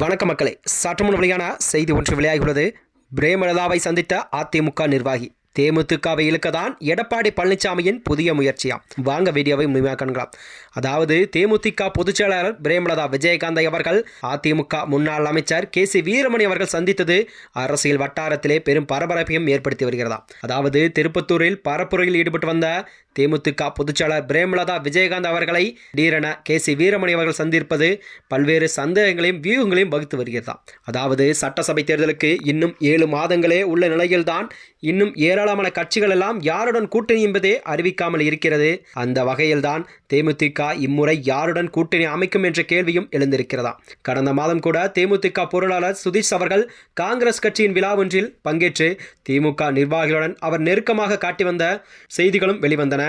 வணக்க மக்களே, சற்று முன் வெளியான செய்தி ஒன்று வெளியாகியுள்ளது. பிரேமலதாவை சந்தித்த அதிமுக நிர்வாகி தேமுதிகவை இழுக்கத்தான் எடப்பாடி பழனிசாமியின் புதிய முயற்சியாம். வாங்க வீடியோவை முழுமையாக காண்கலாம். அதாவது தேமுதிக பொதுச் செயலாளர் பிரேமலதா விஜயகாந்தை அவர்கள் அதிமுக முன்னாள் அமைச்சர் KC வீரமணி அவர்கள் சந்தித்தது அரசியல் வட்டாரத்திலே பெரும் பரபரப்பையும் ஏற்படுத்தி வருகிறதா. அதாவது திருப்பத்தூரில் பரப்புரையில் ஈடுபட்டு வந்த தேமுதிக பொதுச் செயலாளர் பிரேமலதா விஜயகாந்த் அவர்களை திடீரென KC வீரமணி அவர்கள் சந்திப்பது பல்வேறு சந்தேகங்களையும் வியூகங்களையும் வகுத்து வருகிறதா. அதாவது சட்டசபை தேர்தலுக்கு இன்னும் 7 மாதங்களே உள்ள நிலையில்தான் இன்னும் ஏராளமான கட்சிகள் எல்லாம் யாருடன் கூட்டணி என்பதே அறிவிக்காமல் இருக்கிறது. அந்த வகையில்தான் தேமுதிக இம்முறை யாருடன் கூட்டணி அமைக்கும் என்ற கேள்வியும் எழுந்திருக்கிறதா. கடந்த மாதம் கூட தேமுதிக பொருளாளர் சுதீஷ் அவர்கள் காங்கிரஸ் கட்சியின் விழா ஒன்றில் பங்கேற்று திமுக நிர்வாகிகளுடன் அவர் நெருக்கமாக காட்டி வந்த செய்திகளும் வெளிவந்தன.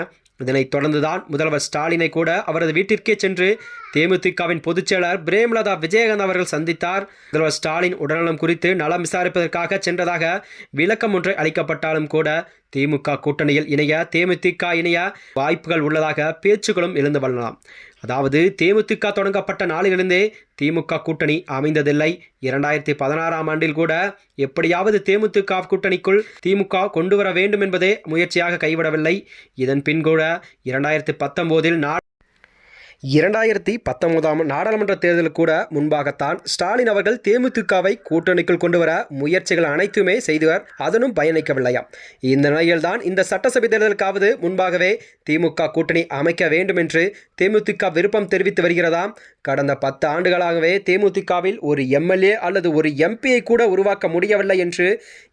இதனைத் தொடர்ந்துதான் முதல்வர் ஸ்டாலினை கூட அவரது வீட்டிற்கே சென்று தேமுதிகவின் பொதுச் செயலர் பிரேமலதா விஜயகாந்த் அவர்கள் சந்தித்தார். முதல்வர் ஸ்டாலின் உடல்நலம் குறித்து நலம் விசாரிப்பதற்காக சென்றதாக விளக்கம் ஒன்றை அளிக்கப்பட்டாலும் கூட திமுக கூட்டணியில் இணைய தேமுதிக இணைய வாய்ப்புகள் உள்ளதாக பேச்சுக்களும் எழுந்து வரலாம். அதாவது தேமுதிக தொடங்கப்பட்ட நாளிலிருந்தே திமுக கூட்டணி அமைந்ததில்லை. 2016ஆம் ஆண்டில் கூட எப்படியாவது தேமுதிக கூட்டணிக்குள் திமுக கொண்டு வர வேண்டும் என்பதே முயற்சியாக கைவிடவில்லை. இதன் பின் கூட 2019ஆம் நாடாளுமன்ற தேர்தலுக்கு கூட முன்பாகத்தான் ஸ்டாலின் அவர்கள் தேமுதிகவை கூட்டணிக்குள் கொண்டு வர முயற்சிகள் அனைத்துமே செய்தவர், அதனும் பயணிக்கவில்லையாம். இந்த நிலையில்தான் இந்த சட்டசபை தேர்தலுக்காவது முன்பாகவே திமுக கூட்டணி அமைக்க வேண்டும் என்று தேமுதிக விருப்பம் தெரிவித்து வருகிறதாம். கடந்த 10 ஆண்டுகளாகவே தேமுதிகவில் ஒரு MLA அல்லது ஒரு MPயை கூட உருவாக்க முடியவில்லை என்று,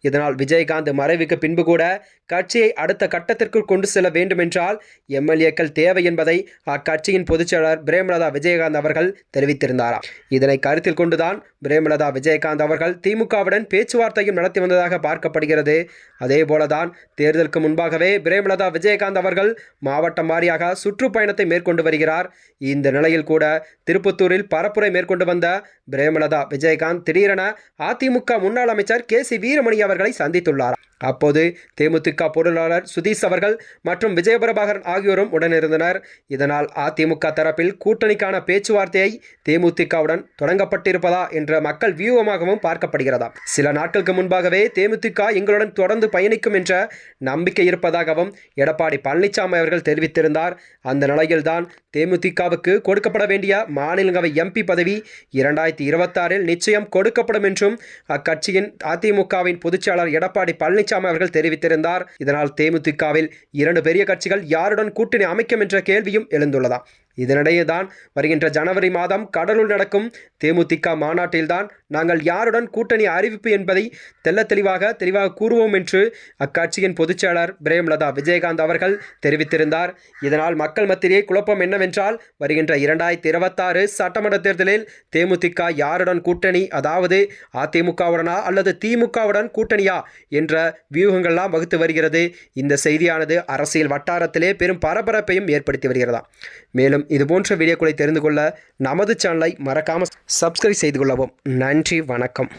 இதனால் விஜயகாந்த் மறைவுக்கு பின்பு கூட கட்சியை அடுத்த கட்டத்திற்கு கொண்டு செல்ல வேண்டும் என்றால் MLAக்கள் தேவை என்பதை அக்கட்சியின் பொதுச் செயலாளர் பிரேமலதா விஜயகாந்த் அவர்கள் தெரிவித்திருந்தாராம். இதனை கருத்தில் கொண்டுதான் பிரேமலதா விஜயகாந்த் அவர்கள் திமுகவுடன் பேச்சுவார்த்தையும் நடத்தி வந்ததாக பார்க்கப்படுகிறது. அதேபோலதான் தேர்தலுக்கு முன்பாகவே பிரேமலதா விஜயகாந்த் அவர்கள் மாவட்டம் வாரியாக சுற்றுப்பயணத்தை மேற்கொண்டு வருகிறார். இந்த நிலையில் கூட திருப்பத்தூரில் பரப்புரை மேற்கொண்டு வந்த பிரேமலதா விஜயகாந்த் திடீரென அதிமுக முன்னாள் அமைச்சர் KC வீரமணி அவர்களை சந்தித்துள்ளார். அப்போது தேமுதிக பொருளாளர் சுதீஷ் அவர்கள் மற்றும் விஜயபிரபாகரன் ஆகியோரும் உடனிருந்தனர். இதனால் அதிமுக தரப்பில் கூட்டணிக்கான பேச்சுவார்த்தையை தேமுதிகவுடன் தொடங்கப்பட்டிருப்பதா என்ற மக்கள் வியூகமாகவும் பார்க்கப்படுகிறதா. சில நாட்களுக்கு முன்பாகவே தேமுதிக எங்களுடன் தொடர்ந்து பயணிக்கும் என்ற நம்பிக்கை இருப்பதாகவும் எடப்பாடி பழனிசாமி அவர்கள் தெரிவித்திருந்தார். அந்த நிலையில்தான் தேமுதிகவுக்கு கொடுக்கப்பட வேண்டிய மாநிலங்களவை MP பதவி 2026இல் நிச்சயம் கொடுக்கப்படும் என்றும் அக்கட்சியின் அதிமுகவின் பொதுச் செயலாளர் எடப்பாடி பழனிசாமி அவர்கள் தெரிவித்திருந்தார். இதனால் தேமுதிகவில் 2 பெரிய கட்சிகள் யாருடன் கூட்டணி அமைக்கும் என்ற கேள்வியும் எழுந்துள்ளதா. இதனிடையே தான் வருகின்ற ஜனவரி மாதம் கடலூர் நடக்கும் தேமுதிக மாநாட்டில்தான் நாங்கள் யாருடன் கூட்டணி அறிவிப்பு என்பதை தெளிவாக கூறுவோம் என்று அக்கட்சியின் பொதுச் செயலாளர் பிரேமலதா விஜயகாந்த் அவர்கள் தெரிவித்திருந்தார். இதனால் மக்கள் மத்தியிலே குழப்பம் என்னவென்றால் வருகின்ற 2026 சட்டமன்ற தேர்தலில் தேமுதிக யாருடன் கூட்டணி, அதாவது அதிமுகவுடனா அல்லது திமுகவுடன் கூட்டணியா என்ற வியூகங்கள்லாம் வகுத்து வருகிறது. இந்த செய்தியானது அரசியல் வட்டாரத்திலே பெரும் பரபரப்பையும் ஏற்படுத்தி வருகிறதா. மேலும் இதுபோன்ற வீடியோக்களை தெரிந்து கொள்ள நமது சேனலை மறக்காமல் சப்ஸ்கிரைப் செய்து கொள்ளவும். நன்றி, வணக்கம்.